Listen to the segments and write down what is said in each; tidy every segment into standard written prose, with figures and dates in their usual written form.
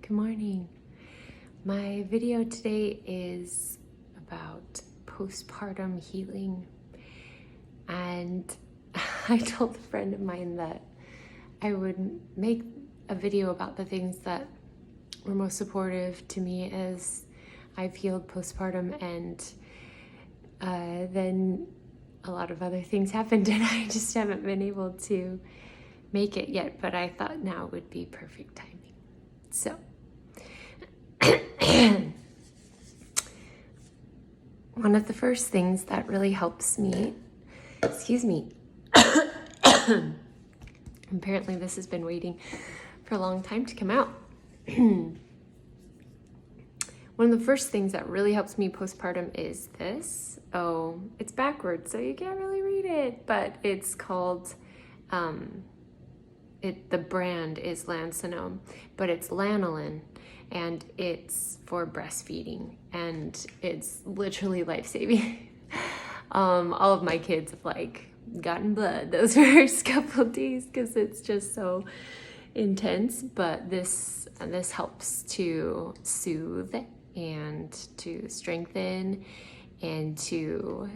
Good morning. My video today is about postpartum healing, and I told a friend of mine that I would make a video about the things that were most supportive to me as I've healed postpartum, and then a lot of other things happened and I just haven't been able to make it yet, but I thought now would be perfect timing. So one of the first things that really helps me, excuse me, apparently this has been waiting for a long time to come out. One of the first things that really helps me postpartum is this. Oh, it's backwards, so you can't really read it, but it's called, the brand is Lanolin, but it's Lanolin, and it's for breastfeeding, and it's literally life-saving. All of my kids have gotten blood those first couple of days because it's just so intense, but this helps to soothe and to strengthen and to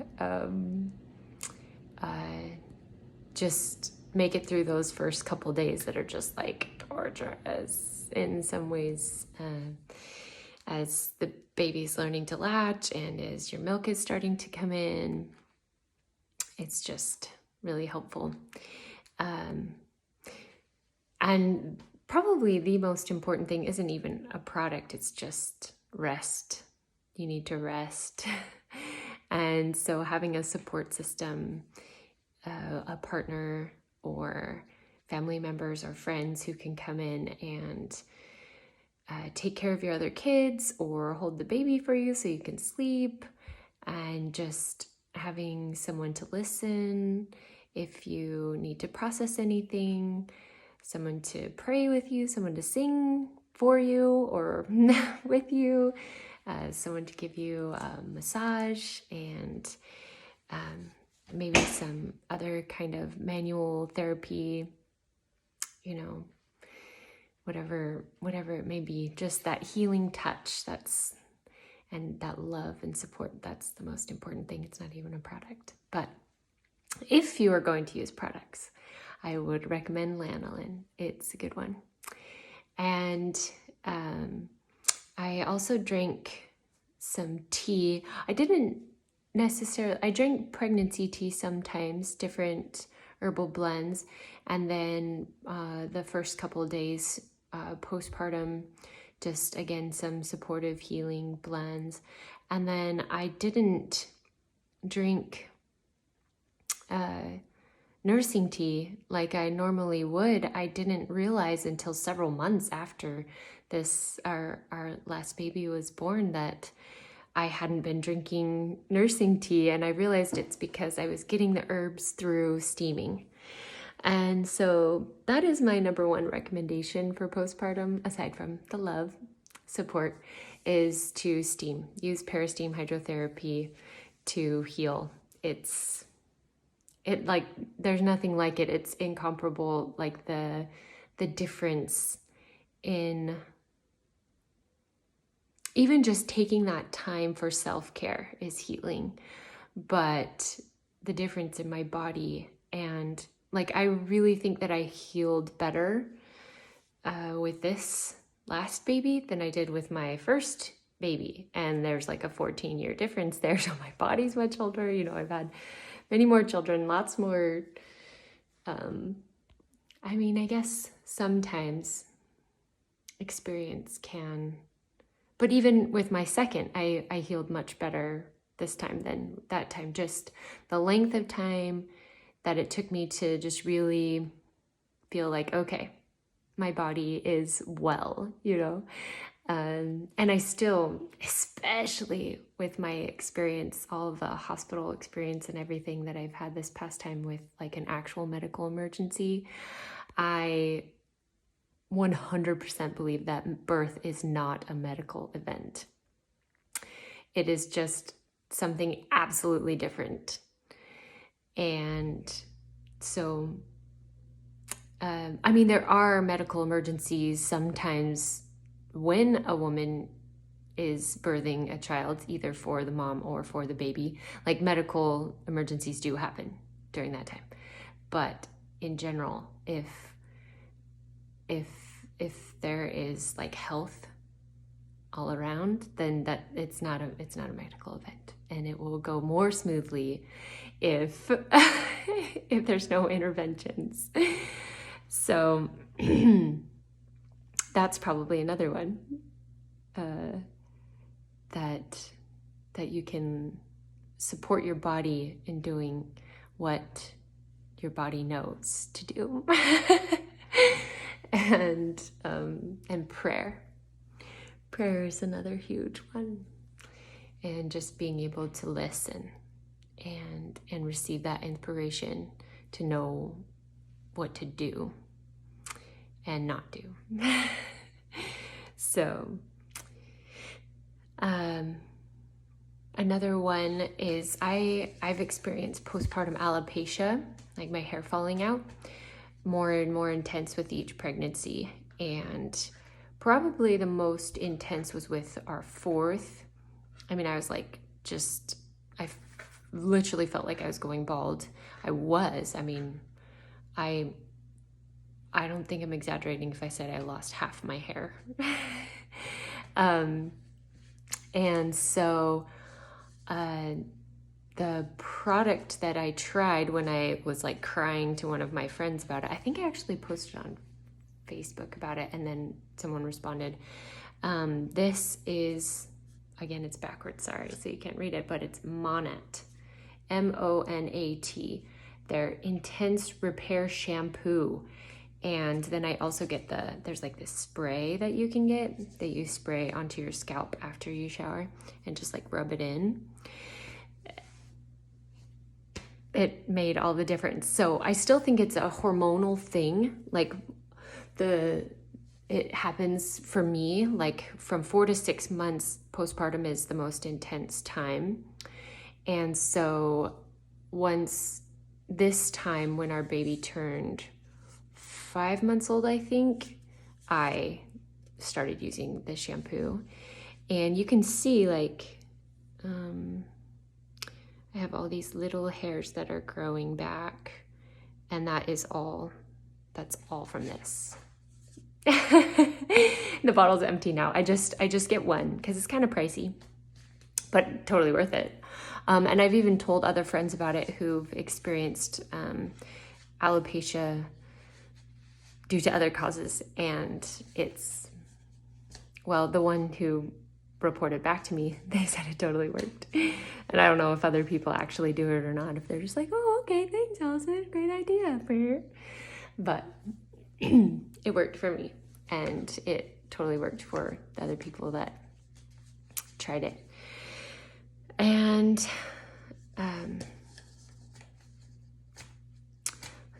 just make it through those first couple days that are just like torturous in some ways, as the baby's learning to latch and as your milk is starting to come in. It's just really helpful. And probably the most important thing isn't even a product, it's just rest. You need to rest. And so having a support system, a partner or family members or friends who can come in and take care of your other kids or hold the baby for you so you can sleep, and just having someone to listen if you need to process anything, someone to pray with you, someone to sing for you or with you, someone to give you a massage, and maybe some other kind of manual therapy, whatever it may be, just that healing touch, and that love and support, that's the most important thing. It's not even a product. But if you are going to use products, I would recommend Lanolin. It's a good one. And I also drank some tea. I drank pregnancy tea sometimes, different herbal blends, and then the first couple of days postpartum, just again some supportive healing blends. And then I didn't drink nursing tea like I normally would. I didn't realize until several months after our last baby was born that I hadn't been drinking nursing tea, and I realized it's because I was getting the herbs through steaming. And so that is my number one recommendation for postpartum, aside from the love support, is to steam. Use peristeam hydrotherapy to heal. There's nothing like it. It's incomparable. Like the difference in even just taking that time for self-care is healing, but the difference in my body, and I really think that I healed better with this last baby than I did with my first baby. And there's a 14-year difference there. So my body's much older. I've had many more children, lots more. I guess sometimes experience can, but even with my second, I healed much better this time than that time. Just the length of time that it took me to just really feel like, okay, my body is well, and I still, especially with my experience, all of the hospital experience and everything that I've had this past time with an actual medical emergency, I 100% believe that birth is not a medical event. It is just something absolutely different. And so, there are medical emergencies sometimes when a woman is birthing a child, either for the mom or for the baby, like medical emergencies do happen during that time. But in general, if there is like health all around, then that it's not a medical event, and it will go more smoothly if if there's no interventions. So that's probably another one that you can support your body in doing what your body knows to do. And prayer is another huge one, and just being able to listen and receive that inspiration to know what to do and not do. So another one is I've experienced postpartum alopecia, like my hair falling out, more and more intense with each pregnancy. And probably the most intense was with our fourth. I mean, I was like, I literally felt like I was going bald. I don't think I'm exaggerating if I said I lost half my hair. And so the product that I tried when I was like crying to one of my friends about it, I think I actually posted on Facebook about it, and then someone responded. This is, again, it's backwards, sorry, so you can't read it, but it's Monat, MONAT. Their Intense Repair Shampoo. And then I also get there's like this spray that you can get that you spray onto your scalp after you shower and just like rub it in. It made all the difference. So I still think it's a hormonal thing. Like it happens for me, like from 4 to 6 months postpartum is the most intense time. And so once this time when our baby turned 5 months old, I think, I started using the shampoo. And you can see like, I have all these little hairs that are growing back, and that's all from this. The bottle's empty now. I just get one because it's kind of pricey, but totally worth it. And I've even told other friends about it who've experienced alopecia due to other causes, and the one who reported back to me, they said it totally worked. And I don't know if other people actually do it or not, if they're just like, oh, okay, thanks, Allison, great idea. But it worked for me, and it totally worked for the other people that tried it. And let's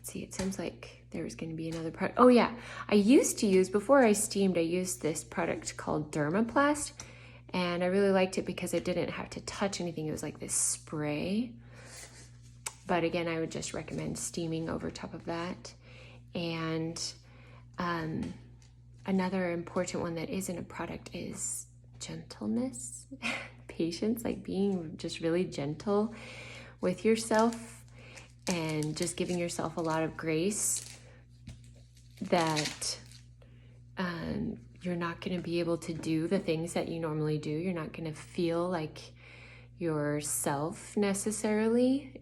see, it seems like there was going to be another product. Oh yeah, before I steamed, I used this product called Dermaplast, and I really liked it because I didn't have to touch anything. It was like this spray. But again, I would just recommend steaming over top of that. And another important one that isn't a product is gentleness, patience, like being just really gentle with yourself and just giving yourself a lot of grace that you're not going to be able to do the things that you normally do. You're not going to feel like yourself necessarily.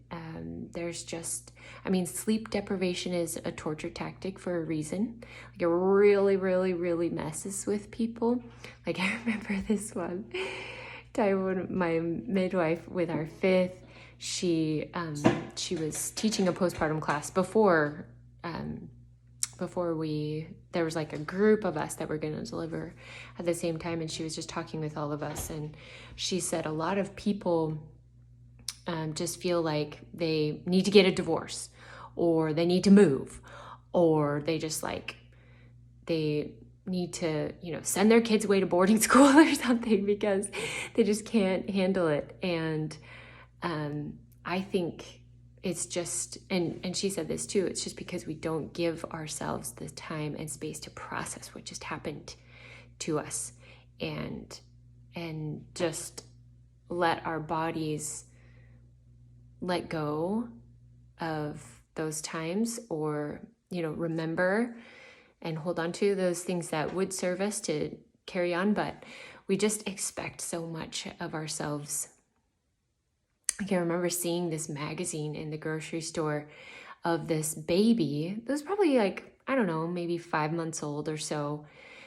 Sleep deprivation is a torture tactic for a reason. Like it really, really, really messes with people. Like I remember this one time when my midwife with our fifth, she was teaching a postpartum class before there was like a group of us that were going to deliver at the same time, and she was just talking with all of us, and she said a lot of people just feel like they need to get a divorce, or they need to move, or they just like they need to send their kids away to boarding school or something because they just can't handle it. And I think it's just, and she said this too, it's just because we don't give ourselves the time and space to process what just happened to us, and just let our bodies let go of those times, or remember and hold on to those things that would serve us to carry on. But we just expect so much of ourselves. I can remember seeing this magazine in the grocery store of this baby that was probably like, I don't know, maybe 5 months old or so,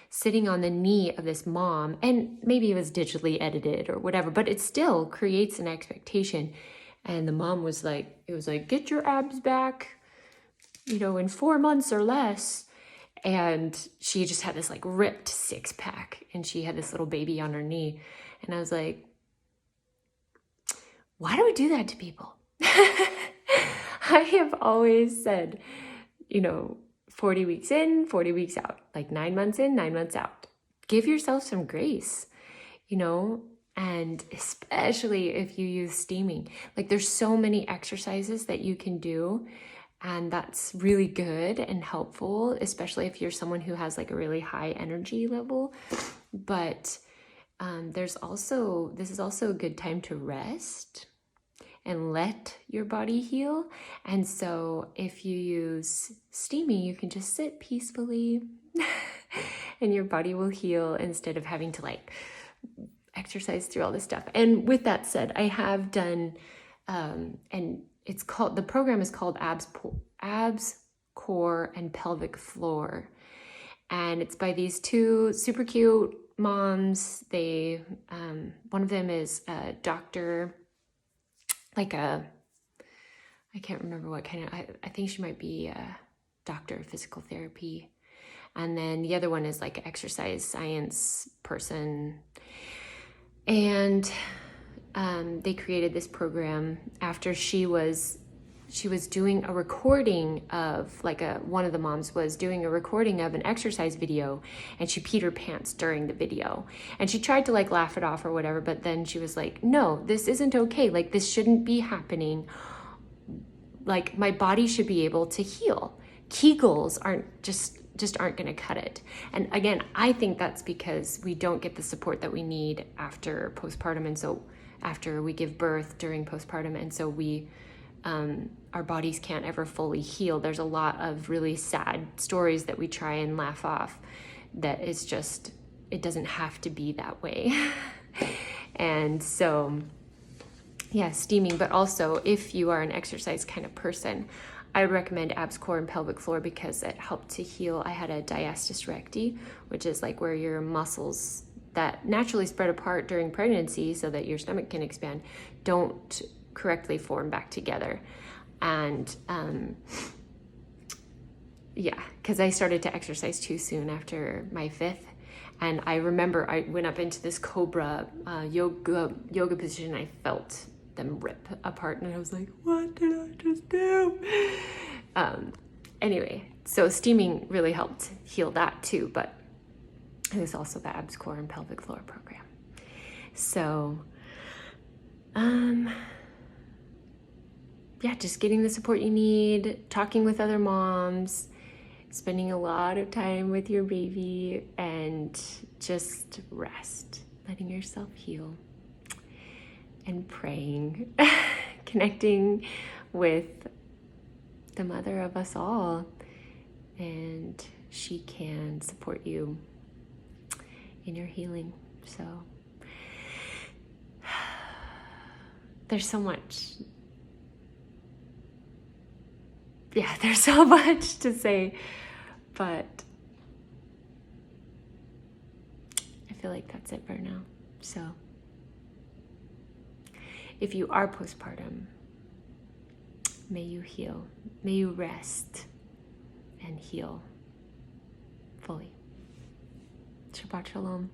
sitting on the knee of this mom. And maybe it was digitally edited or whatever, but it still creates an expectation. And the mom was like, get your abs back, in 4 months or less. And she just had this like ripped 6-pack, and she had this little baby on her knee. And I was like, why do we do that to people? I have always said, 40 weeks in, 40 weeks out, like 9 months in, 9 months out. Give yourself some grace, and especially if you use steaming. Like, there's so many exercises that you can do, and that's really good and helpful, especially if you're someone who has like a really high energy level. But this is also a good time to rest and let your body heal. And so if you use steaming, you can just sit peacefully and your body will heal instead of having to like exercise through all this stuff. And with that said, I have done, and the program is called Abs, Core, and Pelvic Floor. And it's by these two super cute moms. They, one of them is a doctor, I can't remember what kind of, I think she might be a doctor of physical therapy. And then the other one is like an exercise science person. And they created this program after she was doing a recording of one of the moms was doing a recording of an exercise video, and she peed her pants during the video, and she tried to like laugh it off or whatever, but then she was like, no, this isn't okay. Like, this shouldn't be happening. Like, my body should be able to heal. Kegels aren't just aren't going to cut it. And again, I think that's because we don't get the support that we need after postpartum. And so after we give birth during postpartum, and so our bodies can't ever fully heal. There's a lot of really sad stories that we try and laugh off, that is just, it doesn't have to be that way. And so, yeah, steaming. But also, if you are an exercise kind of person, I would recommend abs, core, and pelvic floor because it helped to heal. I had a diastasis recti, which is like where your muscles that naturally spread apart during pregnancy so that your stomach can expand don't correctly form back together. And because I started to exercise too soon after my 5th. And I remember I went up into this cobra yoga position. I felt them rip apart, and I was like, what did I just do? Anyway, so steaming really helped heal that too, but it was also the abs, core, and pelvic floor program. So just getting the support you need, talking with other moms, spending a lot of time with your baby, and just rest, letting yourself heal, and praying, connecting with the mother of us all, and she can support you in your healing. So there's so much. Yeah, there's so much to say, but I feel like that's it for now. So if you are postpartum, may you heal, may you rest and heal fully. Shabbat Shalom.